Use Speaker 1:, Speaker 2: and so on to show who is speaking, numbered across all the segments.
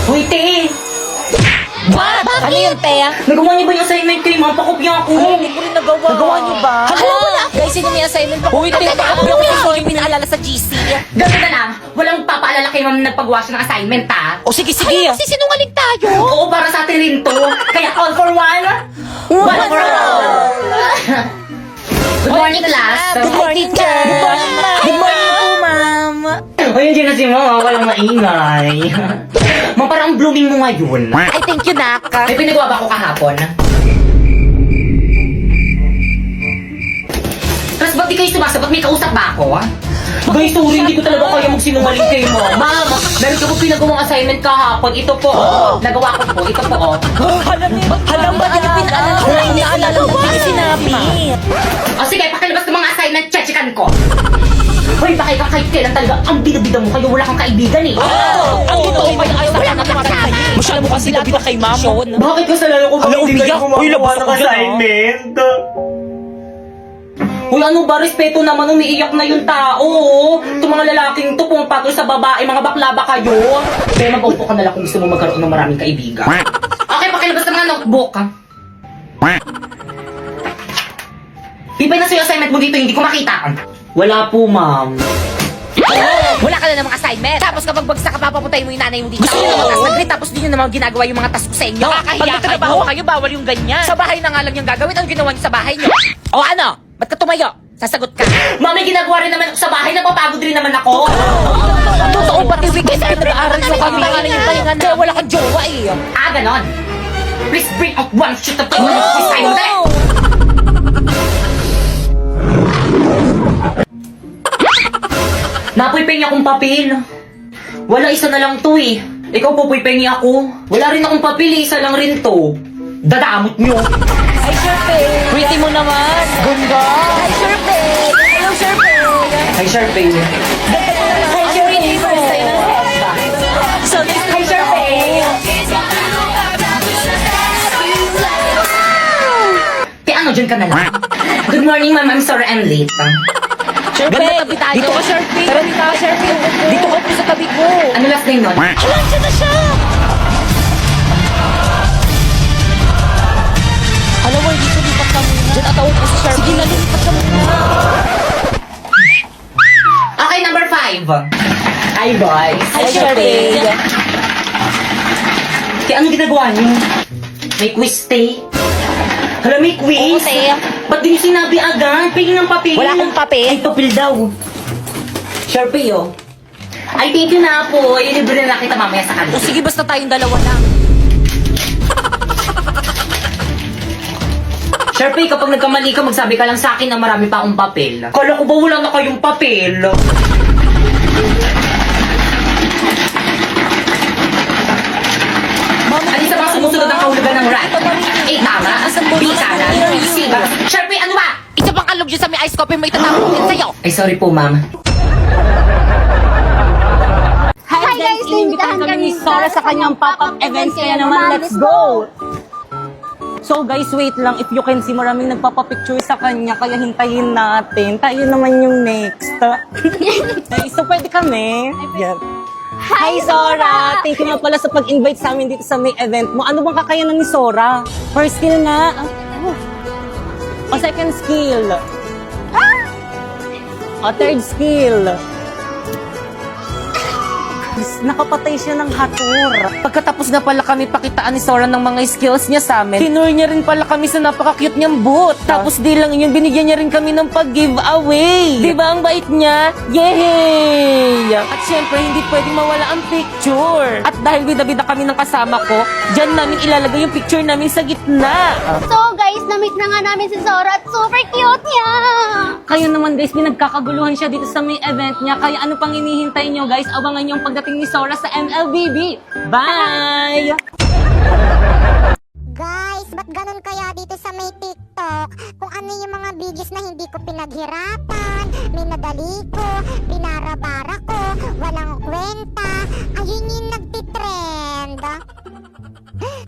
Speaker 1: Uy, te!
Speaker 2: Ano yun, Tea?
Speaker 1: Nagawa niyo ba yung assignment kay ma'am? Pakopya ako.
Speaker 2: Hindi ko rin nagawa. Nagawa niyo ba? Hala, wala. Guys, sino may assignment pa? Uy, Tea, ako yung pinaalala sa GC.
Speaker 1: Ganun na lang. Walang papaalala kay ma'am na nagpagawa siya ng assignment, ha?
Speaker 2: O sige, sige. Sinungaling tayo.
Speaker 1: Oo, para sa atin rin to. Kaya all for one. One for all. Good morning, class.
Speaker 2: Good morning, teacher. Good morning, ma'am. Good morning po, ma'am.
Speaker 1: Ayun dyan na si mama. Walang maingay. Ma'am, parang blooming mo ngayon.
Speaker 2: Ay, thank you, Nak.
Speaker 1: May pinagawa ba ako kahapon? Tapos ba't di kayo sumasagot? May kausap ba ako? Guys, sorry, hindi ko talaga kaya magsinungaling kayo mo. Ma'am, meron ko pinagawang assignment kahapon. Ito po, nagawa ko po. Ito po,
Speaker 2: Halam ba niya pinaalala ko? Ay, naalala mo. Hindi sinabi.
Speaker 1: O sige, pakilabas ng mga assignment, chechikan ko. Hoy, baka ikaw kahit kailan talaga ang bida-bida mo, kayo wala kang kaibigan eh.
Speaker 2: Ang totoo kayo ayaw wala na kasama. Masyado mo kasi labita kay ma'am.
Speaker 1: Bakit kasalanan ko
Speaker 2: Hala,
Speaker 1: hindi kayo
Speaker 2: umiyak. Uy, labas
Speaker 1: gumawa ng
Speaker 2: ako dyan,
Speaker 1: assignment? Uy, ano ba? Respeto naman, umiiyak na yung tao. Itong mga lalaking to, pumapatol sa babae, mga bakla ba kayo? Kaya mag-upo ka na lang kung gusto mo magkaroon ng maraming kaibigan. Okay, pakilabas ng mga notebook. Ibay na sa'yo assignment mo dito, hindi ko makita. Wala po, ma'am.
Speaker 2: Wala ka na namang assignment. Tapos kapag bagsak ka, papapuntayin mo yung nanay mo dito. Gusto nyo naman mag-grade, tapos di nyo naman ginagawa yung mga task ko sa inyo.
Speaker 3: Nakakahiya
Speaker 2: Pag nagtrabaho kayo, bawal yung ganyan. Sa bahay na nga lang yung gagawin. Ano ginawa nyo sa bahay nyo? O ano? Ba't ka tumayo? Sasagot ka.
Speaker 1: Ma'am, may ginagawa rin naman ako sa bahay, napapagod rin naman ako.
Speaker 2: Totoo, pati weekend na nag-aaral nyo kami. Kaya wala kang jowa eh.
Speaker 1: Ah, ganon. Please bring out one sheet of paper this time, te. Napuy-pengi akong papel. Wala, isa na lang to eh. Ikaw pupuy-pengi ako. Wala rin akong papel eh, isa lang rin to. Dadamot nyo.
Speaker 2: Ay, Sherpay. Pretty mo naman. Ganda. Ay, Sherpay. Hello, Sherpay.
Speaker 1: Hi, Sharpay.
Speaker 2: Hi, Sherpay. First time na. So,
Speaker 1: Hi, Sharpay. Kaya ano, dyan ka na lang. Good morning, ma'am. I'm sorry I'm late.
Speaker 2: Sherpay. Tabi tayo. Dito ka, Sherpay. Tara, dito ka, Sherpay. Dito ka po sa tabi ko.
Speaker 1: Ano last name nun?
Speaker 2: Alam, siya na siya. Alam mo, dito lipat ka muna. Diyan at ako si Sherpay. Sige na, lipat ka muna.
Speaker 1: Okay, number 5. Hi, boys.
Speaker 2: Hi, Sherpay.
Speaker 1: Kaya ano ginagawa niyo? May quiz, te. Hala, may quiz?
Speaker 2: Oo, te.
Speaker 1: Ba't di niyo sinabi agad? Pingin ng papel.
Speaker 2: Wala akong papel.
Speaker 1: Ay, papel daw. Sharpie, oh. Ay, thank you na po. Ilibre na kita mamaya sa
Speaker 2: O
Speaker 1: kanila.
Speaker 2: sige, basta tayong dalawa lang.
Speaker 1: Sharpie, kapag nagkamali ka, magsabi ka lang sa akin na marami pa akong papel. Kala ko ba wala na kayong papel? Ano sa mga sumusunod ang kahulugan ng rat? A, tama. B, kanan. C, ba? Sharpie, ano ba?
Speaker 2: Isa pang kalog dyan sa may ice coffee, may tatapon din sa'yo.
Speaker 1: Ay, sorry po, ma'am.
Speaker 4: Hi guys, inimbitahan kami ni Sora sa kanyang pop-up events, kaya naman let's go!
Speaker 3: So guys, wait lang. If you can see, maraming nagpapapicture sa kanya, kaya hintayin natin. Tayo naman yung next. Ay, so pwede kami. Yan. Hi, Sora! Thank you nga pala sa pag-invite sa amin dito sa may event mo. Ano bang kakayanan ni Sora? First skill na? O second skill? O third skill? Nakapatay siya ng hator.
Speaker 2: Pagkatapos na pala kami pakitaan ni Sora ng mga skills niya sa amin, tinur niya rin pala kami sa napaka-cute niyang boot. Tapos di lang yun, binigyan niya rin kami ng pag-giveaway. Di ba ang bait niya? Yay! At syempre, hindi pwedeng mawala ang picture. At dahil bida-bida kami ng kasama ko, dyan namin ilalagay yung picture namin sa gitna.
Speaker 4: So guys, na-meet na nga namin si Sora at super cute niya!
Speaker 3: Kaya naman guys, pinagkakaguluhan siya dito sa may event niya. Kaya ano pang hinihintay nyo guys? Abangan nyo ang pagdating ni Sora sa MLBB. Bye!
Speaker 5: Guys, ba't ganun kaya dito sa may TikTok? Kung ano yung mga videos na hindi ko pinaghirapan, minadali ko, binarabara ko, walang kwenta, ayun yung nagtitrend.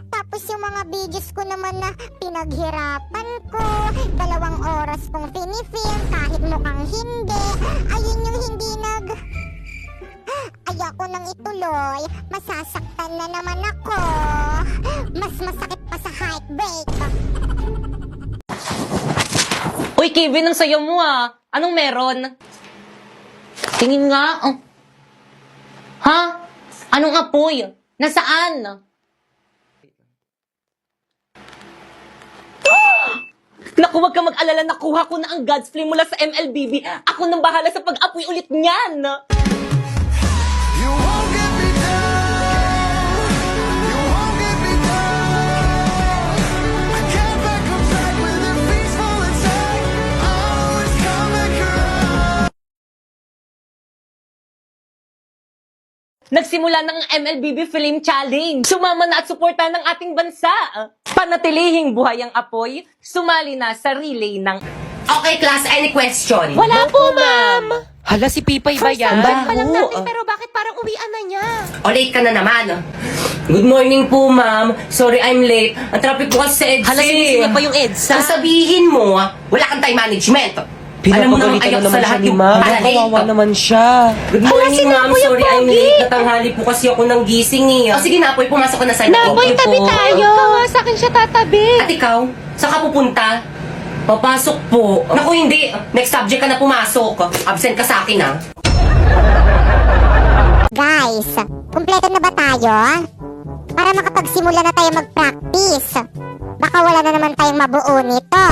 Speaker 5: Tapos yung mga videos ko naman na pinaghirapan ko, 2 oras kong finifilm kahit mukhang hindi, ayun yung hindi Ayoko nang ituloy. Masasaktan na naman ako. Mas masakit pa sa heartbreak.
Speaker 2: Uy, Kevin, ang saya mo ah. Anong meron? Tingin nga. Oh. Ha? Anong apoy? Nasaan? Naku, wag ka mag-alala. Nakuha ko na ang God's Flame mula sa MLBB. Ako nang bahala sa pag-apoy ulit niyan.
Speaker 6: You won't get me down. You won't get me down. I can't back up back with a peaceful attack. I always come back around.
Speaker 2: Nagsimula ng MLBB Flame Challenge. Sumama na at suporta ng ating bansa. Panatilihing buhay ang apoy, sumali na sa relay ng...
Speaker 1: Okay, class, any question?
Speaker 2: Wala po, ma'am! Hala, si Pipay ba yan?
Speaker 4: Pero bakit parang uwian na niya?
Speaker 1: O, late ka na naman. Good morning po, ma'am. Sorry, I'm late. Ang traffic ko kasi sa EDSA.
Speaker 2: Hala, sinisingil pa yung EDSA.
Speaker 1: Ang sabihin mo, wala kang time management. Alam mo naman, ayak sa lahat yung
Speaker 3: Kawawa naman siya.
Speaker 1: Good morning, ma'am. Sorry, I'm late. Natanghali po kasi ako ng gising eh. O, sige na, Apoy, pumasok ka na sa
Speaker 4: Naboy, tabi tayo. Sa akin siya tatabi.
Speaker 1: At ikaw, saan ka pupunta? Papasok po. Naku, hindi. Next subject ka na pumasok. Absent ka sa akin, ah.
Speaker 5: Guys, kumpleto na ba tayo? Para makapagsimula na tayo mag-practice. Baka wala na naman tayong mabuo nito.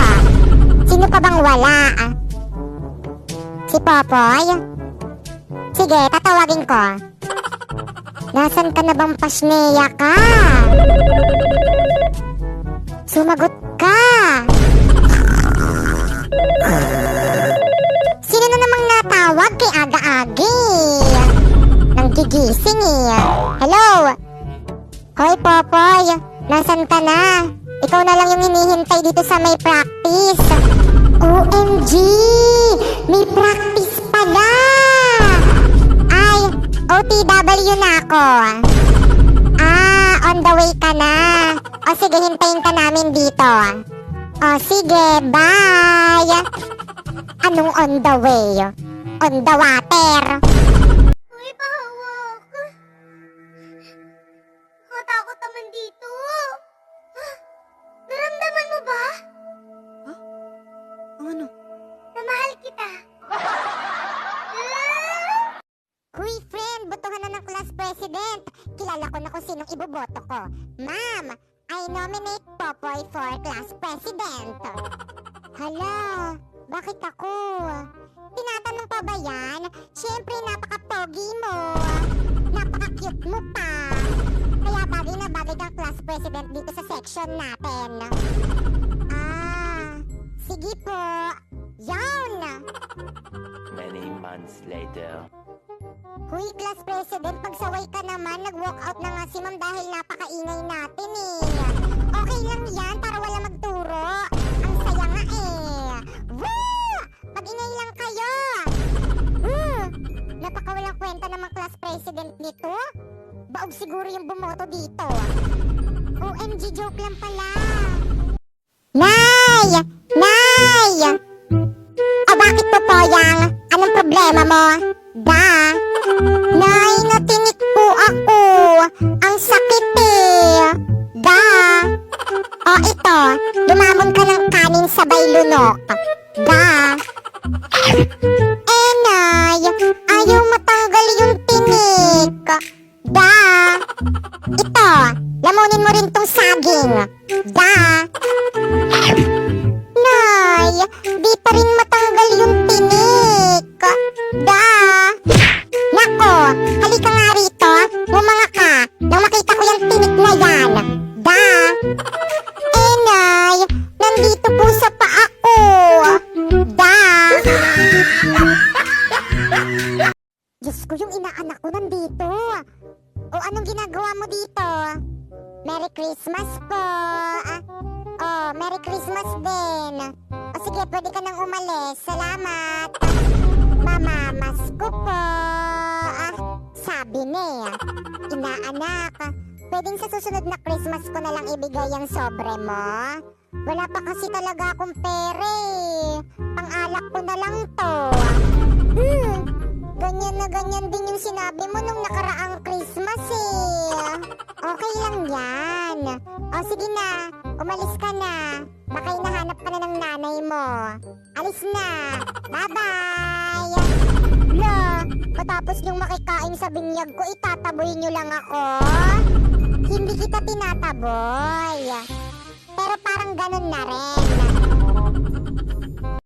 Speaker 5: Sino pa bang wala? Si Popoy? Sige, tatawagin ko. Nasaan ka na bang pasneya ka? Sumagot ka! Sino na namang natawag kay aga-agi? Nang gigising eh. Hello? Hoy Popoy, nasan ka na? Ikaw na lang yung hinihintay dito sa may practice. OMG! May practice pala! Ay, OTW na ako. On the way ka na. O sige, hintayin ka namin dito. O sige, bye! Anong on the way? On the water. Uy, pahawak. Katakot naman dito. Naramdaman mo ba?
Speaker 3: Ano?
Speaker 5: Na mahal kita. Uy, friend, botohan na ng class president. Kilala ko na kung sinong iboboto ko. Ma'am, I nominate Popoy for class president. Hala, bakit ako? Tinatanong pa ba yan? Siyempre, napaka-pogi mo. Napaka-cute mo pa. Kaya bagay na bagay kang class president dito sa section natin. Sige po. Yawn!
Speaker 7: Many months later.
Speaker 5: Huy, class president, pagsaway ka naman. Nag-walk out na nga si ma'am dahil napakaingay natin eh. Okay lang yan para wala magturo. Ang saya nga eh. Woo! Pag-ingay lang kayo. Napakawalang kwenta namang class president nito. Baog siguro yung bumoto dito. OMG, joke lang pala. Nay! Nay! O bakit po Poyang? Anong problema mo? Nay, natinik po ako. Ang sakit eh. O ito, lumamon ka ng kanin sabay lunok. Nay, ayaw matanggal yung tinik. Ito, lamunin mo rin tong saging. Nay, di pa rin matanggal yung tinik. Nako, halika nga rito. Bumanga ka nang makita ko yung tinik na yan. Nay, nandito po sa paa ko. Diyos ko, yung inaanak ko nandito. O anong ginagawa mo dito? Merry Christmas po. Merry Christmas din. O sige, pwede ka nang umalis. Salamat. Mamamas ko po. Sabi niya, inaanak, pwedeng sa susunod na Christmas ko na lang ibigay ang sobre mo? Wala pa kasi talaga akong pere. Pang-alak ko na lang to. Ganyan na ganyan din yung sinabi mo nung nakaraang Christmas eh. Okay lang yan. O sige na, umalis ka na. Baka hinahanap ka na ng nanay mo. Alis na. Bye-bye! La, matapos yung makikain sa binyag ko, itataboy nyo lang ako? Hindi kita tinataboy. Pero parang ganun na rin.